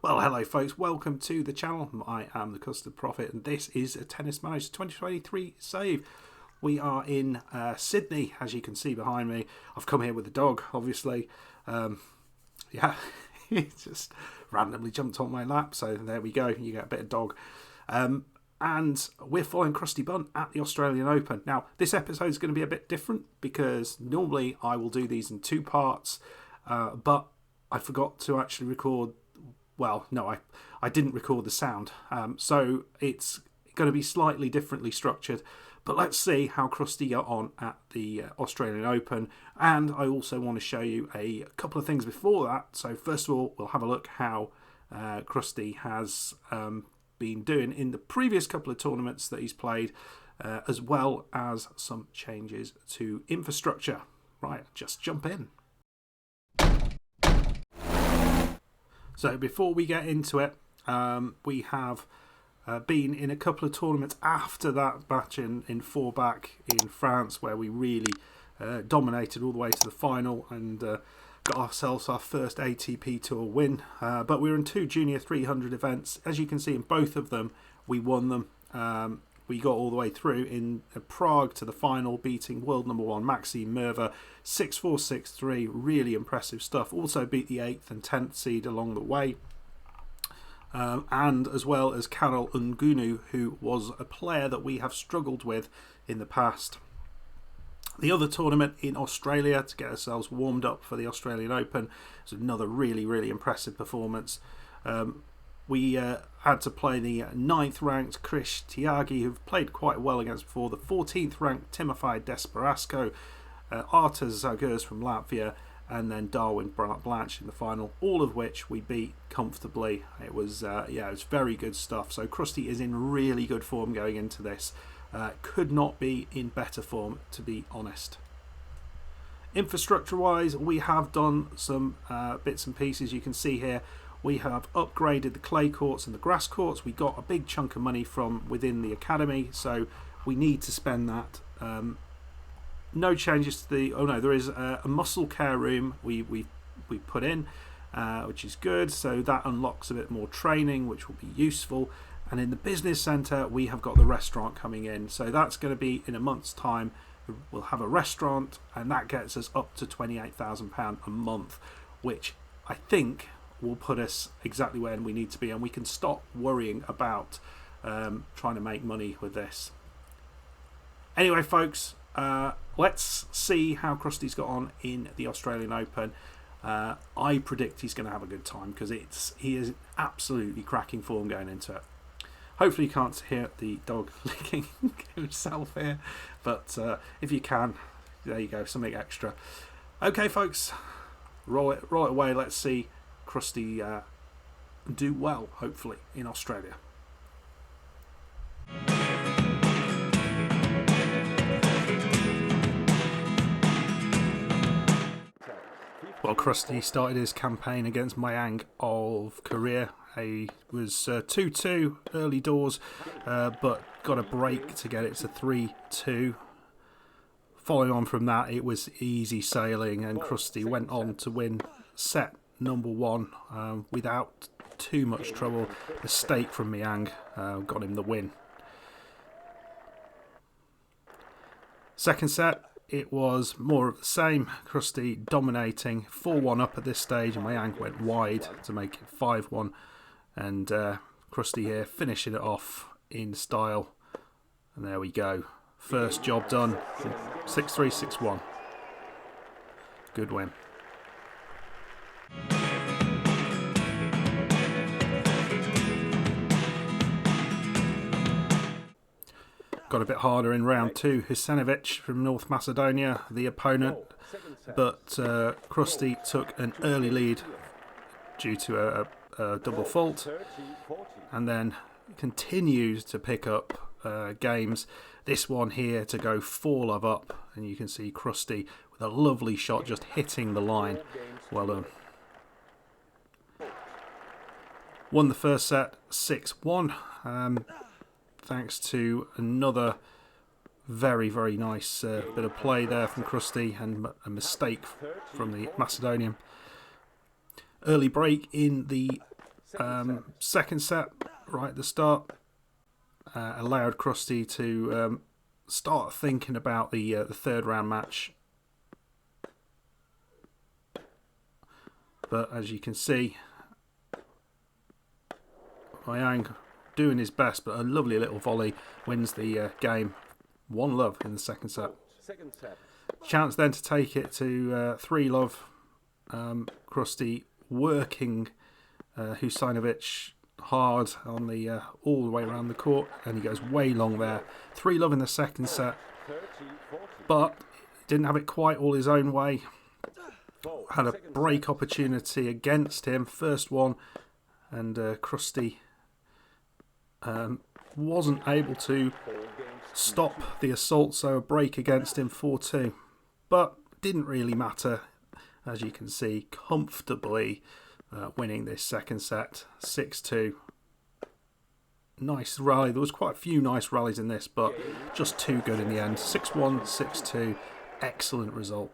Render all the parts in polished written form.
Well, hello folks, welcome to the channel. I am the Custard Prophet and this is a Tennis Manager 2023 save. We are in Sydney, as you can see behind me. I've come here with the dog, obviously. Yeah, he just randomly jumped on my lap, so there we go, you get a bit of dog. And we're following Crusty Bun at the Australian Open. Now, this episode is going to be a bit different because normally I will do these in two parts, but I forgot to actually record. Well, no, I didn't record the sound, so it's going to be slightly differently structured. But let's see how Crusty got on at the Australian Open, and I also want to show you a couple of things before that. So first of all, we'll have a look how Crusty has been doing in the previous couple of tournaments that he's played, as well as some changes to infrastructure. Right, just jump in. So before we get into it, we have been in a couple of tournaments after that match in four-back in France, where we really dominated all the way to the final and got ourselves our first ATP Tour win. But we were in two Junior 300 events. As you can see in both of them, we won them. We got all the way through in Prague to the final, beating world number one Maxime Merva 6-4, 6-3. Really impressive stuff. Also beat the 8th and 10th seed along the way. And as well as Karol Ungunu, who was a player that we have struggled with in the past. The other tournament in Australia to get ourselves warmed up for the Australian Open was another really impressive performance. We had to play the 9th ranked Chris Tiagi, who've played quite well against before, the 14th ranked Timofey Desperasco, Arturs Zagurs from Latvia, and then Darwin Blanche in the final, all of which we beat comfortably. It was it was very good stuff. So Crusty is in really good form going into this. Could not be in better form, to be honest. Infrastructure wise, we have done some bits and pieces. You can see here we have upgraded the clay courts and the grass courts. We got a big chunk of money from within the academy, so we need to spend that. No changes to the... Oh no, there is a muscle care room we put in, which is good. So that unlocks a bit more training, which will be useful. And in the business centre, we have got the restaurant coming in. So that's going to be in a month's time. We'll have a restaurant, and that gets us up to £28,000 a month, which I think will put us exactly where we need to be, and we can stop worrying about trying to make money with this. Anyway, folks, let's see how Crusty's got on in the Australian Open. I predict he's going to have a good time because he is absolutely cracking form going into it. Hopefully you can't hear the dog licking himself here, but if you can, there you go, something extra. Okay, folks, roll it away. Let's see Crusty do well, hopefully, in Australia. Well, Crusty started his campaign against Mayang of Korea. He was 2-2 early doors, but got a break to get it to 3-2. Following on from that, it was easy sailing, and Crusty went on to win set number one without too much trouble. A stake from Mayang got him the win. Second set, it was more of the same. Crusty dominating, 4-1 up at this stage, and Mayang went wide to make it 5-1. And Crusty here finishing it off in style. And there we go. First job done. 6-3, 6-1. Good win. Got a bit harder in round two. Husenovic from North Macedonia, the opponent, but Crusty took an early lead due to a double fault, and then continues to pick up games. This one here to go 4-love up, and you can see Crusty with a lovely shot just hitting the line. Well done. Won the first set 6-1. Thanks to another very nice bit of play there from Crusty and a mistake from the Macedonian. Early break in the Second set, right at the start, allowed Crusty to start thinking about the third round match. But as you can see, Yang doing his best, but a lovely little volley wins the game. 1-love in the second set. Chance then to take it to 3-love. Crusty working Husajnovic hard on the all the way around the court, and he goes way long there. 3-love in the second set, but didn't have it quite all his own way. Had a break opportunity against him, first one, and Crusty wasn't able to stop the assault, so a break against him, 4-2. But didn't really matter, as you can see, comfortably winning this second set, 6-2. Nice rally. There was quite a few nice rallies in this, but just too good in the end. 6-1, 6-2. Excellent result.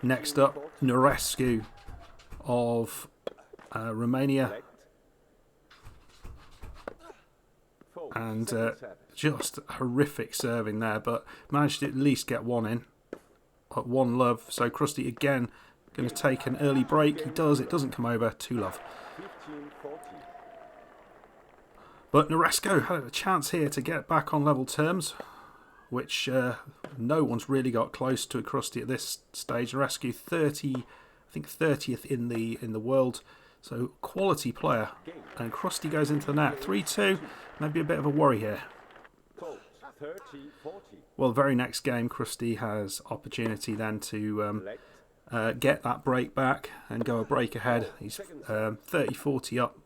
Next up, Norescu of Romania. And just horrific serving there, but managed to at least get one in at 1-love. So Crusty again going to take an early break. He does, it doesn't come over, 2-love. But Norescu had a chance here to get back on level terms, which no one's really got close to Crusty at this stage. Norescu 30th in the world. So quality player, and Crusty goes into the net. 3-2, maybe a bit of a worry here. Well, very next game, Crusty has opportunity then to get that break back and go a break ahead. He's 30-40 up.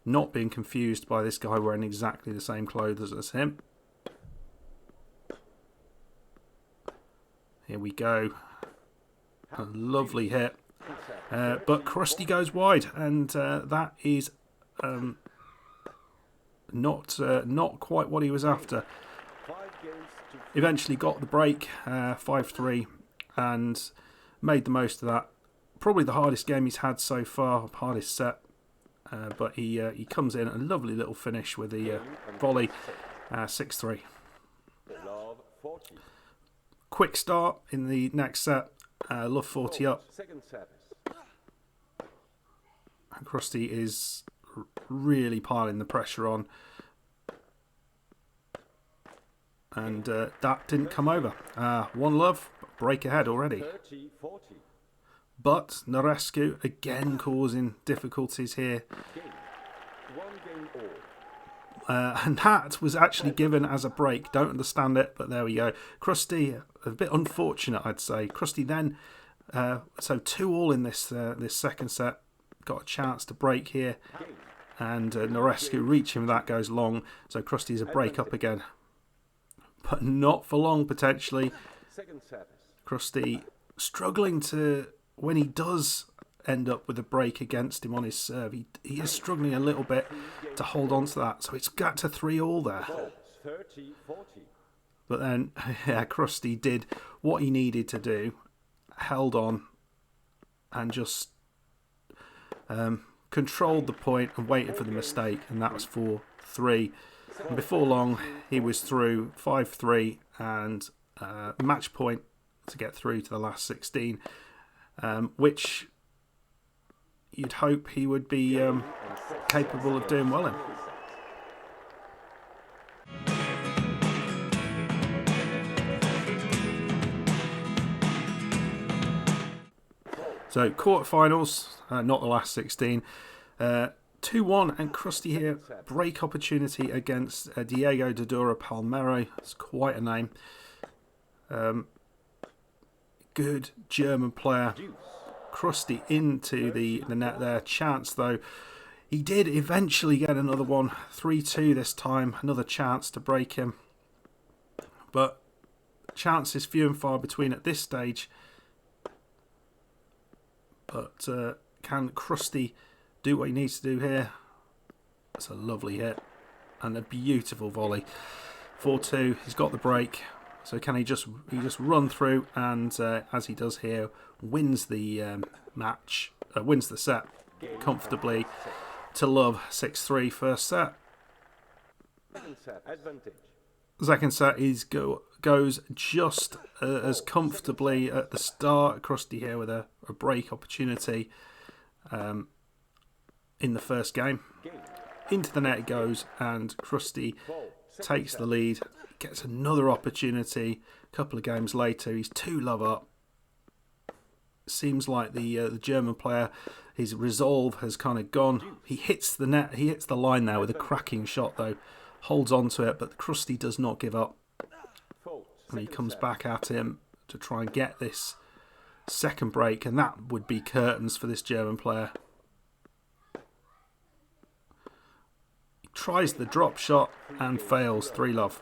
Not being confused by this guy wearing exactly the same clothes as him. Here we go. A lovely hit. But Crusty goes wide, and that is not quite what he was after. Eventually got the break, 5-3, and made the most of that. Probably the hardest game he's had so far, hardest set. But he comes in, a lovely little finish with the volley, 6-3. Quick start in the next set, love 40 up. And Crusty is really piling the pressure on. And that didn't come over. 1-love, break ahead already. But Norescu again causing difficulties here. And that was actually given as a break. Don't understand it, but there we go. Crusty, a bit unfortunate, I'd say. Crusty then, so 2-all in this this second set. Got a chance to break here. And Norescu reaching that goes long. So Crusty's a break up again. But not for long, potentially. Crusty struggling to... When he does end up with a break against him on his serve, he is struggling a little bit to hold on to that. So it's got to 3-all there. But then, yeah, Crusty did what he needed to do, held on, and just controlled the point and waited for the mistake, and that was 4-3. And before long, he was through 5-3 and match point to get through to the last 16. Which you'd hope he would be capable of doing well in. So quarterfinals, not the last 16. 2-1, and Crusty here, break opportunity against Diego Dodura Palmero. It's quite a name. Good German player. Crusty into the net there. Chance though. He did eventually get another one. 3-2 this time. Another chance to break him. But chances few and far between at this stage. But can Crusty do what he needs to do here? That's a lovely hit. And a beautiful volley. 4-2. He's got the break. So can he just run through, and as he does here, wins the wins the set comfortably to love. 6-3 first set. Second set goes just as comfortably at the start. Crusty here with a break opportunity in the first game. Into the net it goes, and Crusty takes the lead. Gets another opportunity a couple of games later. He's 2-love up. Seems like the German player, his resolve has kind of gone. He hits the net. He hits the line there with a cracking shot though. Holds on to it, but Crusty does not give up. And he comes back at him to try and get this second break, and that would be curtains for this German player. He tries the drop shot and fails. 3-love.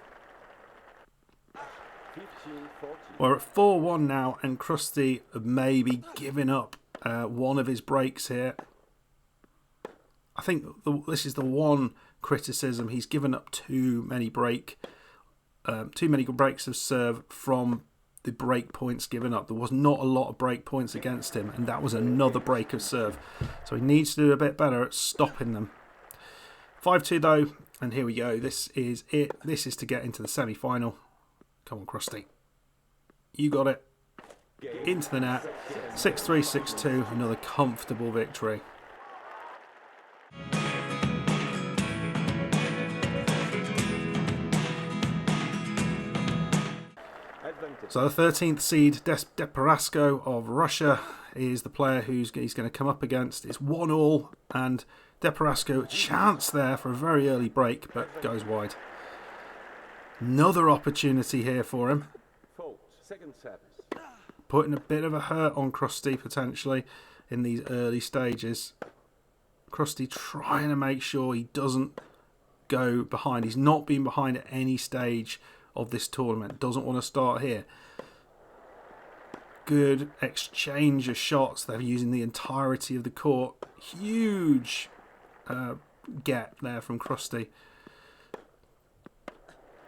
We're at 4-1 now, and Crusty maybe giving up one of his breaks here. I think this is the one criticism. He's given up too many breaks of serve from the break points given up. There was not a lot of break points against him, and that was another break of serve. So he needs to do a bit better at stopping them. 5-2 though, and here we go. This is it. This is to get into the semi-final. Come on, Crusty. You got it. Into the net. 6-3, 6-2. Another comfortable victory. So the 13th seed, Deparasko of Russia, is the player he's going to come up against. It's 1-1, and Deparasko, chance there for a very early break, but goes wide. Another opportunity here for him. Putting a bit of a hurt on Crusty potentially in these early stages. Crusty trying to make sure he doesn't go behind. He's not been behind at any stage of this tournament. Doesn't want to start here. Good exchange of shots. They're using the entirety of the court. Huge gap there from Crusty.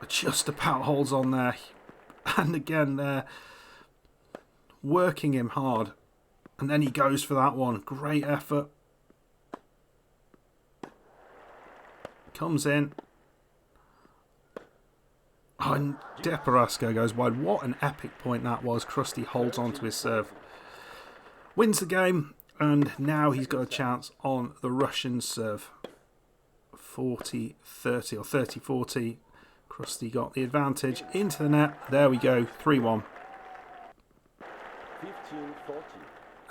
Just about holds on there. And again there, working him hard. And then he goes for that one. Great effort. Comes in. Oh, and Deparasko goes wide. What an epic point that was. Crusty holds on to his serve. Wins the game. And now he's got a chance on the Russian serve. 40-30 or 30-40. Crusty got the advantage into the net. There we go, 3-1.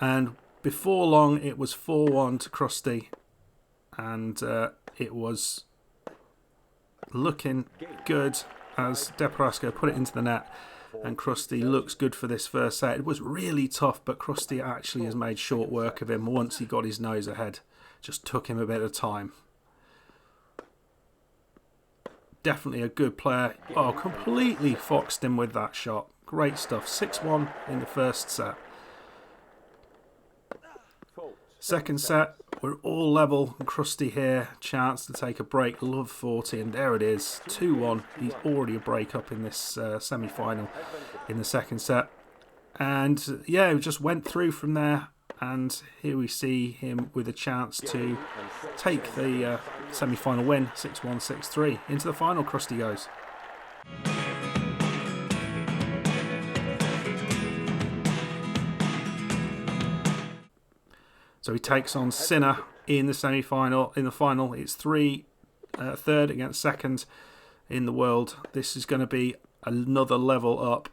And before long, it was 4-1 to Crusty, and it was looking good as Deparasko put it into the net. And Crusty looks good for this first set. It was really tough, but Crusty actually has made short work of him once he got his nose ahead. Just took him a bit of time. Definitely a good player. Oh, completely foxed him with that shot. Great stuff. 6-1 in the first set. Second set, we're all level. Crusty here, chance to take a break. Love 40, and there it is. 2-1. He's already a break up in this semi-final in the second set. And yeah, just went through from there. And here we see him with a chance to take the semi-final win, 6-1, 6-3. Into the final, Crusty goes. So he takes on Sinner in the semi-final. In the final, it's third against second in the world. This is going to be another level up.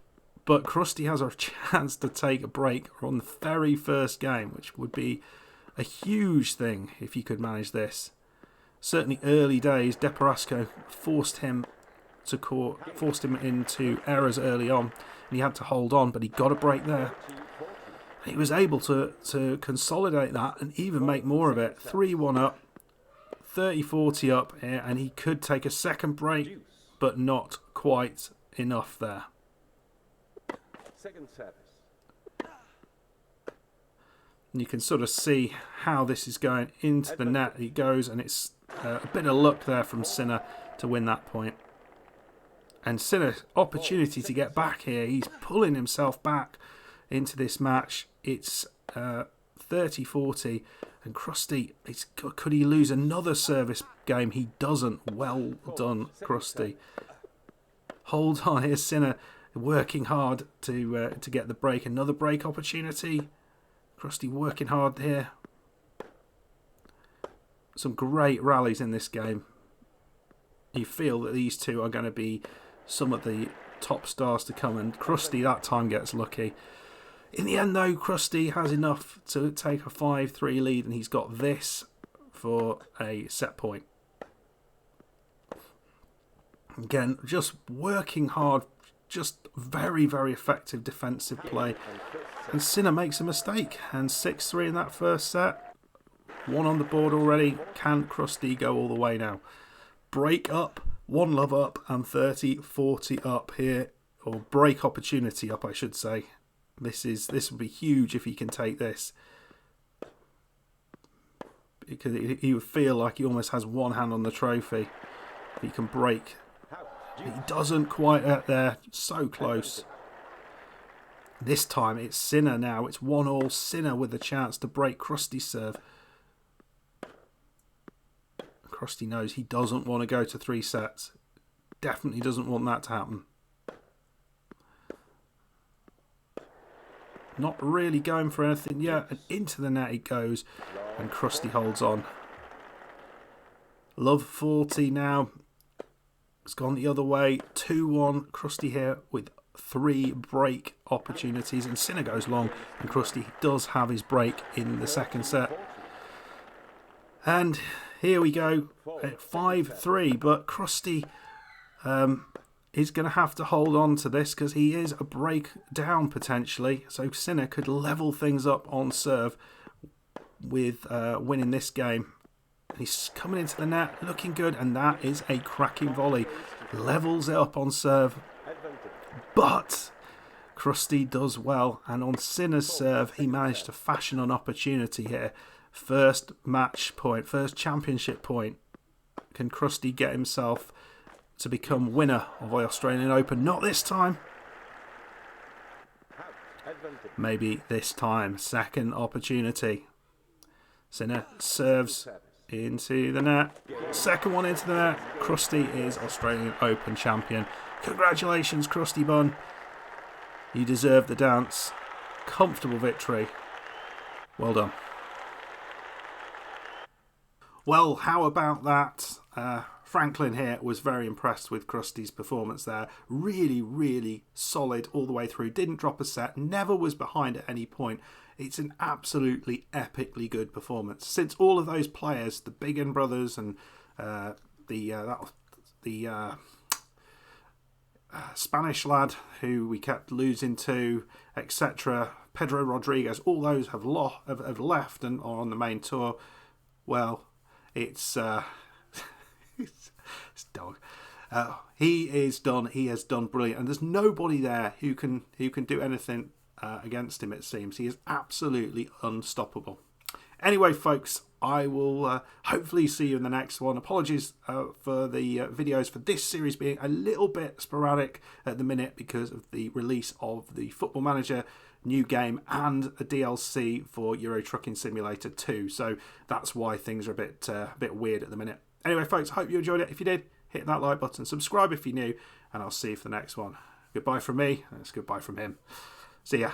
But Crusty has a chance to take a break on the very first game, which would be a huge thing if he could manage this. Certainly early days, Deparasko forced him into errors early on, and he had to hold on, but he got a break there. He was able to consolidate that and even make more of it. 3-1 up, 30-40 up here, and he could take a second break, but not quite enough there. Second service. And you can sort of see how this is going into the net. He goes, and it's a bit of luck there from Sinner to win that point. And Sinner, opportunity to get back here. He's pulling himself back into this match. It's 30-40. And Crusty, could he lose another service game? He doesn't. Well done, Crusty. Hold on, here's Sinner working hard to get the break. Another break opportunity. Crusty working hard here. Some great rallies in this game. You feel that these two are going to be some of the top stars to come, and Crusty that time gets lucky. In the end, though, Crusty has enough to take a 5-3 lead, and he's got this for a set point. Again, just working hard, just very, very effective defensive play. And Sinner makes a mistake, and 6-3 in that first set. One on the board already. Can Crusty go all the way now? Break up, 1-love up, and 30-40 up here. Or break opportunity up, I should say. This would be huge if he can take this. Because he would feel like he almost has one hand on the trophy. If he can break. He doesn't quite get there. So close. This time it's Sinner now. It's 1-all. Sinner with a chance to break Crusty's serve. Crusty knows he doesn't want to go to 3 sets. Definitely doesn't want that to happen. Not really going for anything yet. And into the net it goes. And Crusty holds on. Love 40 now. It's gone the other way. 2-1. Crusty here with 3 break opportunities. And Sinner goes long. And Crusty does have his break in the second set. And here we go at 5-3. But Crusty is going to have to hold on to this because he is a break down potentially. So Sinner could level things up on serve with winning this game. He's coming into the net, looking good, and that is a cracking volley. Levels it up on serve. But Crusty does well, and on Sinner's serve, he managed to fashion an opportunity here. First match point, first championship point. Can Crusty get himself to become winner of the Australian Open? Not this time. Maybe this time. Second opportunity. Sinner serves into the net. Second one into the net. Crusty is Australian Open champion. Congratulations, Crusty Bun. You deserve the dance. Comfortable victory. Well done. Well, how about that? Franklin here was very impressed with Crusty's performance there. Really, really solid all the way through. Didn't drop a set. Never was behind at any point. It's an absolutely epically good performance. Since all of those players, the Biggin brothers and the Spanish lad who we kept losing to, etc., Pedro Rodriguez, all those have left and are on the main tour. Well, it's dog. He is done. He has done brilliant, and there's nobody there who can do anything against him. It seems he is absolutely unstoppable. Anyway, folks, I will hopefully see you in the next one. Apologies for the videos for this series being a little bit sporadic at the minute because of the release of the Football Manager new game and a DLC for Euro Trucking Simulator 2. So that's why things are a bit weird at the minute. Anyway, folks, hope you enjoyed it. If you did, hit that like button, subscribe if you're new, and I'll see you for the next one. Goodbye from me, and it's goodbye from him. See ya.